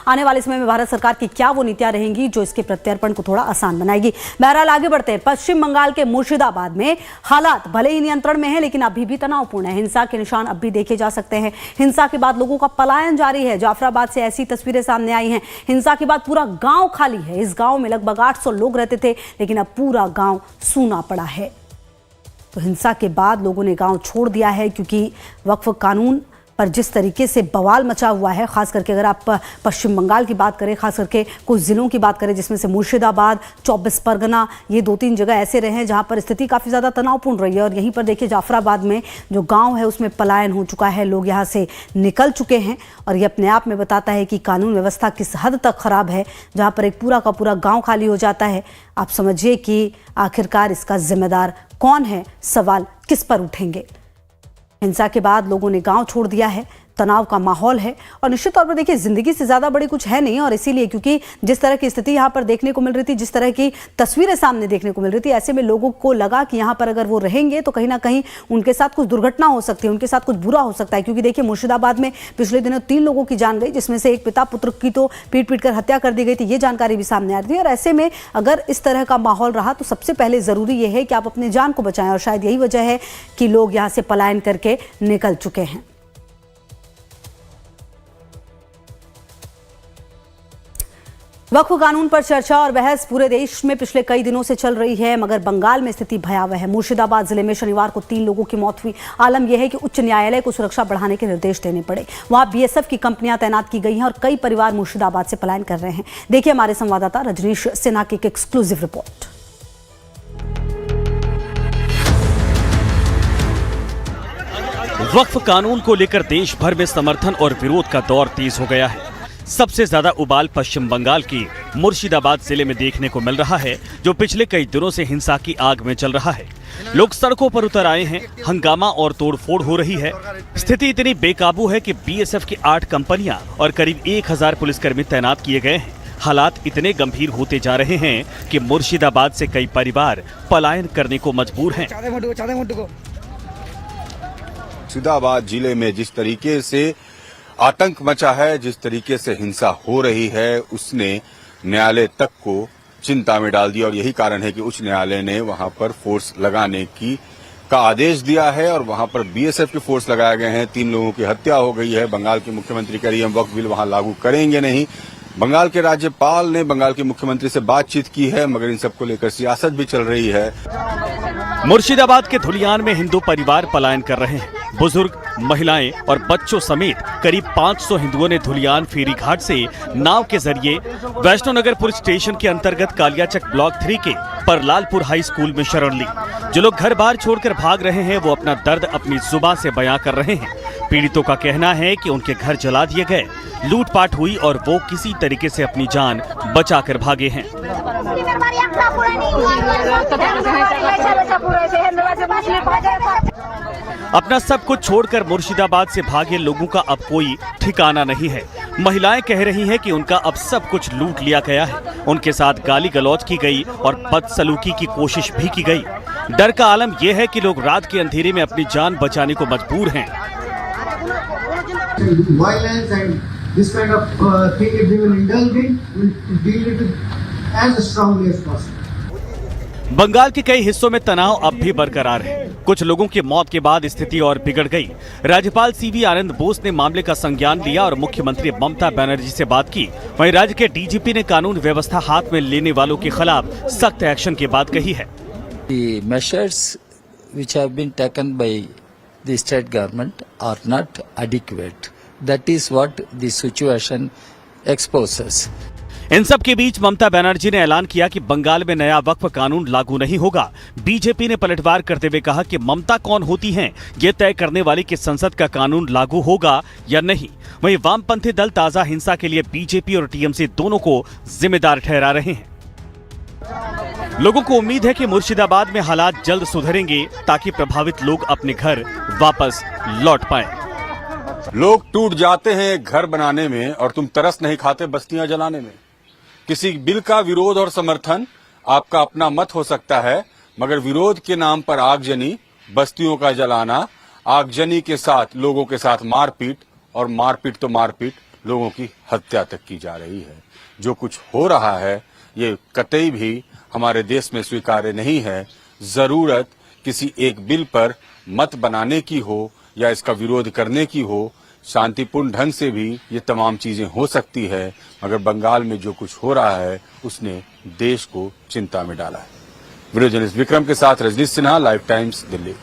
आने वाले समय में भारत सरकार की क्या वो नीतियां रहेंगी जो इसके प्रत्यर्पण को थोड़ा आसान बनाएगी। बहरहाल आगे बढ़ते हैं। पश्चिम बंगाल के मुर्शिदाबाद में हालात भले ही नियंत्रण में है, लेकिन अभी भी तनावपूर्ण है। हिंसा के निशान अब भी देखे जा सकते हैं। हिंसा के बाद लोगों का पलायन जारी है। जाफराबाद से ऐसी तस्वीरें सामने आई हैं। हिंसा के बाद पूरा गांव खाली है। इस गांव में लगभग 800 लोग रहते थे, लेकिन अब पूरा गांव सूना पड़ा है। तो हिंसा के बाद लोगों ने गांव छोड़ दिया है, क्योंकि वक्फ कानून पर जिस तरीके से बवाल मचा हुआ है, खास करके अगर आप पश्चिम बंगाल की बात करें, खास करके कुछ जिलों की बात करें जिसमें से मुर्शिदाबाद, 24 परगना, ये 2-3 जगह ऐसे रहे हैं जहां पर स्थिति काफ़ी ज़्यादा तनावपूर्ण रही है। और यहीं पर देखिए जाफराबाद में जो गांव है उसमें पलायन हो चुका है, लोग यहां से निकल चुके हैं। और ये अपने आप में बताता है कि कानून व्यवस्था किस हद तक खराब है, जहाँ पर एक पूरा का पूरा गाँव खाली हो जाता है। आप समझिए कि आखिरकार इसका जिम्मेदार कौन है, सवाल किस पर उठेंगे। हिंसा के बाद लोगों ने गांव छोड़ दिया है, तनाव का माहौल है और निश्चित तौर पर देखिए जिंदगी से ज्यादा बड़ी कुछ है नहीं। और इसीलिए क्योंकि जिस तरह की स्थिति यहाँ पर देखने को मिल रही थी, जिस तरह की तस्वीरें सामने देखने को मिल रही थी, ऐसे में लोगों को लगा कि यहाँ पर अगर वो रहेंगे तो कहीं ना कहीं उनके साथ कुछ दुर्घटना हो सकती है, उनके साथ कुछ बुरा हो सकता है। क्योंकि देखिए मुर्शिदाबाद में पिछले दिनों 3 लोगों की जान गई, जिसमें से एक पिता पुत्र की तो पीट कर हत्या कर दी गई थी। ये जानकारी भी सामने आ रही थी। और ऐसे में अगर इस तरह का माहौल रहा तो सबसे पहले जरूरी ये है कि आप अपनी जान को बचाएं। और शायद यही वजह है कि लोग यहाँ से पलायन करके निकल चुके हैं। वक्फ कानून पर चर्चा और बहस पूरे देश में पिछले कई दिनों से चल रही है, मगर बंगाल में स्थिति भयावह है। मुर्शिदाबाद जिले में शनिवार को 3 लोगों की मौत हुई। आलम यह है कि उच्च न्यायालय को सुरक्षा बढ़ाने के निर्देश देने पड़े। वहां बीएसएफ की कंपनियां तैनात की गई हैं और कई परिवार मुर्शिदाबाद से पलायन कर रहे हैं। देखिए हमारे संवाददाता रजनीश सिन्हा की एक एक्सक्लूसिव रिपोर्ट। वक्फ कानून को लेकर देश भर में समर्थन और विरोध का दौर तेज हो गया है। सबसे ज्यादा उबाल पश्चिम बंगाल की मुर्शिदाबाद जिले में देखने को मिल रहा है, जो पिछले कई दिनों से हिंसा की आग में चल रहा है। लोग सड़कों पर उतर आए हैं, हंगामा और तोड़फोड़ हो रही है। स्थिति इतनी बेकाबू है कि बीएसएफ की 8 कंपनियां और करीब 1000 पुलिसकर्मी तैनात किए गए हैं। हालात इतने गंभीर होते जा रहे हैं कि मुर्शिदाबाद से कई परिवार पलायन करने को मजबूर हैं। मुर्शिदाबाद जिले में जिस तरीके से आतंक मचा है, जिस तरीके से हिंसा हो रही है, उसने न्यायालय तक को चिंता में डाल दिया। और यही कारण है कि उच्च न्यायालय ने वहां पर फोर्स लगाने का आदेश दिया है और वहां पर बीएसएफ के फोर्स लगाए गए हैं। 3 लोगों की हत्या हो गई है। बंगाल के मुख्यमंत्री कह रही है वक्फ बिल वहां लागू करेंगे नहीं। बंगाल के राज्यपाल ने बंगाल के मुख्यमंत्री से बातचीत की है, मगर इन सबको लेकर सियासत भी चल रही है। मुर्शिदाबाद के धुलियान में हिंदू परिवार पलायन कर रहे हैं। बुजुर्ग, महिलाएं और बच्चों समेत करीब 500 हिंदुओं ने धुलियान फेरी घाट से नाव के जरिए वैष्णोनगर पुलिस स्टेशन के अंतर्गत कालियाचक ब्लॉक 3 के परलालपुर हाई स्कूल में शरण ली। जो लोग घर बार छोड़कर भाग रहे हैं, वो अपना दर्द अपनी जुबान से बयां कर रहे हैं। पीड़ितों का कहना है कि उनके घर जला दिए गए, लूटपाट हुई और वो किसी तरीके से अपनी जान बचाकर भागे हैं। अपना सब कुछ छोड़कर मुर्शिदाबाद से भागे लोगों का अब कोई ठिकाना नहीं है। महिलाएं कह रही हैं कि उनका अब सब कुछ लूट लिया गया है। उनके साथ गाली गलौज की गई और बदसलूकी की कोशिश भी की गई। डर का आलम यह है कि लोग रात के अंधेरे में अपनी जान बचाने को मजबूर हैं। This kind of thing, if they will indulge in, will deal it as strongly as possible. Bengal के कई हिस्सों में तनाव अब भी बरकरार है। कुछ लोगों की मौत के बाद स्थिति और बिगड़ गई। राज्यपाल सीवी आनंद बोस ने मामले का संज्ञान लिया और मुख्यमंत्री ममता बनर्जी से बात की। वहीं राज्य के डीजीपी ने कानून व्यवस्था हाथ में लेने वालों के खिलाफ सख्त एक्शन की बात कही है। The measures which have been taken by the state government are not adequate. That is what the situation exposes. इन सब के बीच ममता बनर्जी ने ऐलान किया कि बंगाल में नया वक्फ कानून लागू नहीं होगा। बीजेपी ने पलटवार करते हुए कहा कि ममता कौन होती हैं, ये तय करने वाली कि संसद का कानून लागू होगा या नहीं। वहीं वामपंथी दल ताजा हिंसा के लिए बीजेपी और टीएमसी दोनों को जिम्मेदार ठहरा रहे हैं। लोगों को उम्मीद है कि मुर्शिदाबाद में हालात जल्द सुधरेंगे ताकि प्रभावित लोग अपने घर वापस लौट पाएं। लोग टूट जाते हैं घर बनाने में और तुम तरस नहीं खाते बस्तियां जलाने में। किसी बिल का विरोध और समर्थन आपका अपना मत हो सकता है, मगर विरोध के नाम पर आगजनी, बस्तियों का जलाना, आगजनी के साथ लोगों के साथ मारपीट और मारपीट तो मारपीट लोगों की हत्या तक की जा रही है। जो कुछ हो रहा है ये कतई भी हमारे देश में स्वीकार्य नहीं है। जरूरत किसी एक बिल पर मत बनाने की हो या इसका विरोध करने की हो, शांतिपूर्ण ढंग से भी ये तमाम चीजें हो सकती है, मगर बंगाल में जो कुछ हो रहा है उसने देश को चिंता में डाला है। वीडियो जर्नलिस्ट विक्रम के साथ रजनीश सिन्हा, लाइव टाइम्स, दिल्ली।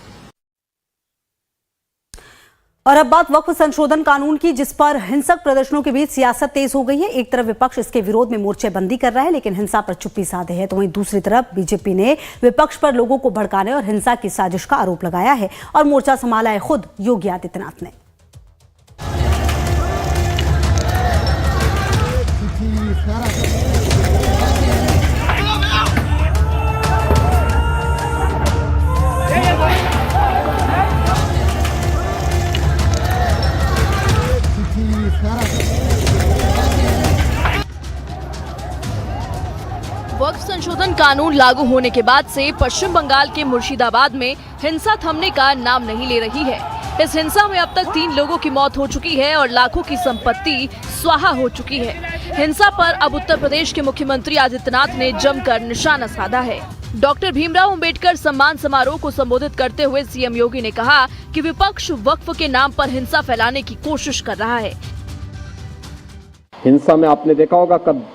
और अब बात वक्फ संशोधन कानून की, जिस पर हिंसक प्रदर्शनों के बीच सियासत तेज हो गई है। एक तरफ विपक्ष इसके विरोध में मोर्चेबंदी कर रहा है, लेकिन हिंसा पर चुप्पी साधे है, तो वहीं दूसरी तरफ बीजेपी ने विपक्ष पर लोगों को भड़काने और हिंसा की साजिश का आरोप लगाया है और मोर्चा संभाला है खुद योगी आदित्यनाथ ने। वक्फ संशोधन कानून लागू होने के बाद से पश्चिम बंगाल के मुर्शिदाबाद में हिंसा थमने का नाम नहीं ले रही है। इस हिंसा में अब तक 3 लोगों की मौत हो चुकी है और लाखों की संपत्ति स्वाहा हो चुकी है। हिंसा पर अब उत्तर प्रदेश के मुख्यमंत्री आदित्यनाथ ने जमकर निशाना साधा है। डॉक्टर भीमराव अंबेडकर सम्मान समारोह को संबोधित करते हुए सीएम योगी ने कहा कि विपक्ष वक्फ के नाम पर हिंसा फैलाने की कोशिश कर रहा है। हिंसा में आपने देखा होगा कब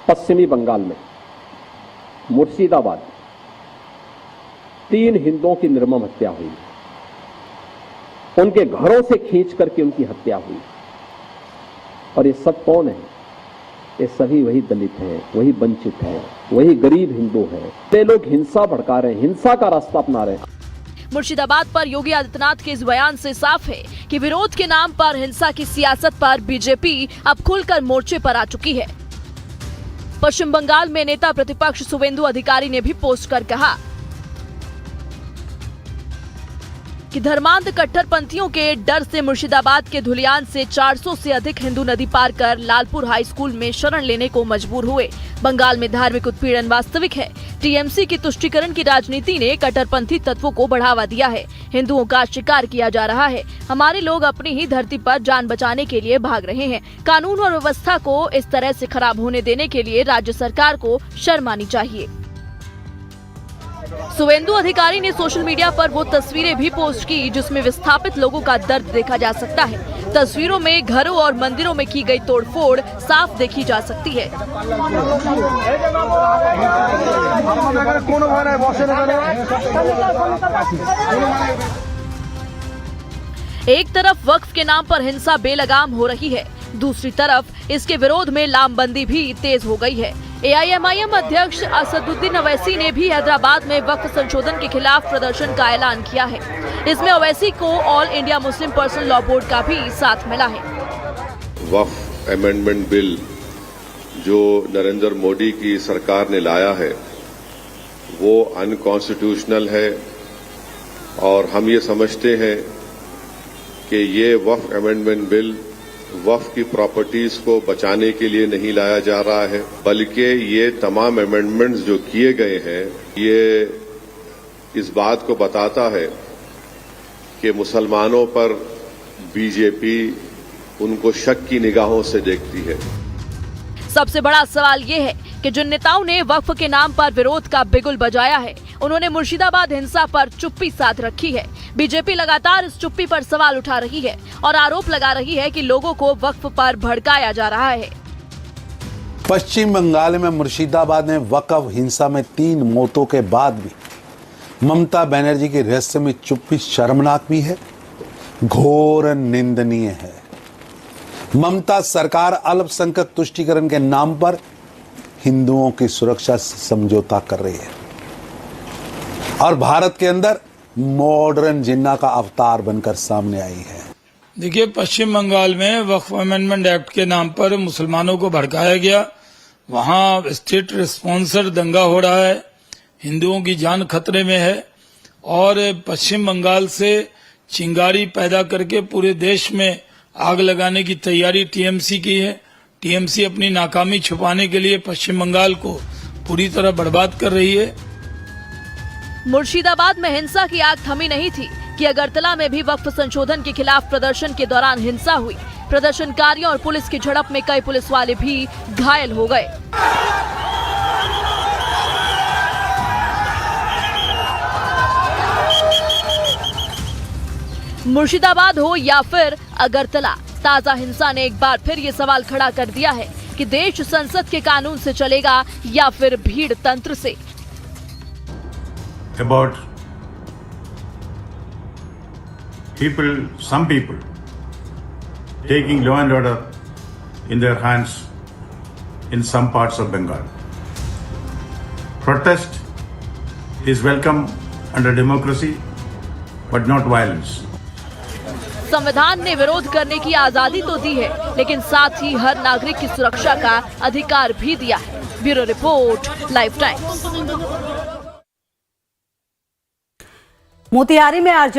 पश्चिमी बंगाल में मुर्शिदाबाद 3 हिंदुओं की निर्मम हत्या हुई, उनके घरों से खींच करके उनकी हत्या हुई। और ये सब कौन है? ये सभी वही दलित हैं, वही वंचित हैं, वही गरीब हिंदू हैं। ये लोग हिंसा भड़का रहे हैं, हिंसा का रास्ता अपना रहे हैं। मुर्शिदाबाद पर योगी आदित्यनाथ के इस बयान से साफ है कि विरोध के नाम पर हिंसा की सियासत पर बीजेपी अब खुलकर मोर्चे पर आ चुकी है। पश्चिम बंगाल में नेता प्रतिपक्ष शुवेंदु अधिकारी ने भी पोस्ट कर कहा कि धर्मांध कट्टरपंथियों के डर से मुर्शिदाबाद के धुलियान से 400 से अधिक हिंदू नदी पार कर लालपुर हाई स्कूल में शरण लेने को मजबूर हुए। बंगाल में धार्मिक उत्पीड़न वास्तविक है। टीएमसी की तुष्टीकरण की राजनीति ने कट्टरपंथी तत्वों को बढ़ावा दिया है। हिंदुओं का शिकार किया जा रहा है। हमारे लोग अपनी ही धरती पर जान बचाने के लिए भाग रहे हैं। कानून और व्यवस्था को इस तरह से खराब होने देने के लिए राज्य सरकार को शर्म आनी चाहिए। शुवेंदु अधिकारी ने सोशल मीडिया पर वो तस्वीरें भी पोस्ट की जिसमें विस्थापित लोगों का दर्द देखा जा सकता है। तस्वीरों में घरों और मंदिरों में की गई तोड़फोड़ साफ देखी जा सकती है। एक तरफ वक्फ के नाम पर हिंसा बेलगाम हो रही है, दूसरी तरफ इसके विरोध में लामबंदी भी तेज हो गई है। एआईएमआईएम अध्यक्ष असदुद्दीन ओवैसी ने भी हैदराबाद में वक्फ संशोधन के खिलाफ प्रदर्शन का ऐलान किया है। इसमें ओवैसी को all India Muslim personal law board का भी साथ मिला है। वक्फ अमेंडमेंट बिल जो नरेंद्र मोदी की सरकार ने लाया है वो अनकॉन्स्टिट्यूशनल है और हम ये समझते हैं कि ये वक्फ अमेंडमेंट बिल वक्फ की प्रॉपर्टीज को बचाने के लिए नहीं लाया जा रहा है, बल्कि ये तमाम अमेंडमेंट्स जो किए गए हैं ये इस बात को बताता है कि मुसलमानों पर बीजेपी उनको शक की निगाहों से देखती है। सबसे बड़ा सवाल ये है कि जिन नेताओं ने वक्फ के नाम पर विरोध का बिगुल बजाया है उन्होंने मुर्शिदाबाद हिंसा पर चुप्पी साध रखी है। बीजेपी लगातार इस चुप्पी पर सवाल उठा रही है और आरोप लगा रही है कि लोगों को वक्फ पर भड़काया जा रहा है। पश्चिम बंगाल में मुर्शिदाबाद में वक्फ हिंसा में 3 मौतों के बाद भी ममता बनर्जी की रहस्यमय चुप्पी शर्मनाक भी है, घोर निंदनीय है। ममता सरकार अल्पसंख्यक तुष्टीकरण के नाम पर हिंदुओं की सुरक्षा से समझौता कर रही है और भारत के अंदर मॉडर्न जिन्ना का अवतार बनकर सामने आई है। देखिए, पश्चिम बंगाल में वक्फ अमेंडमेंट एक्ट के नाम पर मुसलमानों को भड़काया गया। वहां स्टेट स्पॉन्सर दंगा हो रहा है, हिंदुओं की जान खतरे में है और पश्चिम बंगाल से चिंगारी पैदा करके पूरे देश में आग लगाने की तैयारी टीएमसी की है। टीएमसी अपनी नाकामी छुपाने के लिए पश्चिम बंगाल को पूरी तरह बर्बाद कर रही है। मुर्शिदाबाद में हिंसा की आग थमी नहीं थी। कि अगरतला में भी वक्फ संशोधन के खिलाफ प्रदर्शन के दौरान हिंसा हुई। प्रदर्शनकारियों और पुलिस की झड़प में कई पुलिस वाले भी घायल हो गए। मुर्शिदाबाद हो या फिर अगरतला, ताजा हिंसा ने एक बार फिर ये सवाल खड़ा कर दिया है कि देश संसद के कानून से चलेगा या फिर भीड़ तंत्र से। About people, some people taking law and order in their hands in some parts of Bengal. Protest is welcome under democracy, but not violence. संविधान ने विरोध करने की आजादी तो दी है, लेकिन साथ ही हर नागरिक की सुरक्षा का अधिकार भी दिया है। Bureau report, life times. Motihari में आरजेडी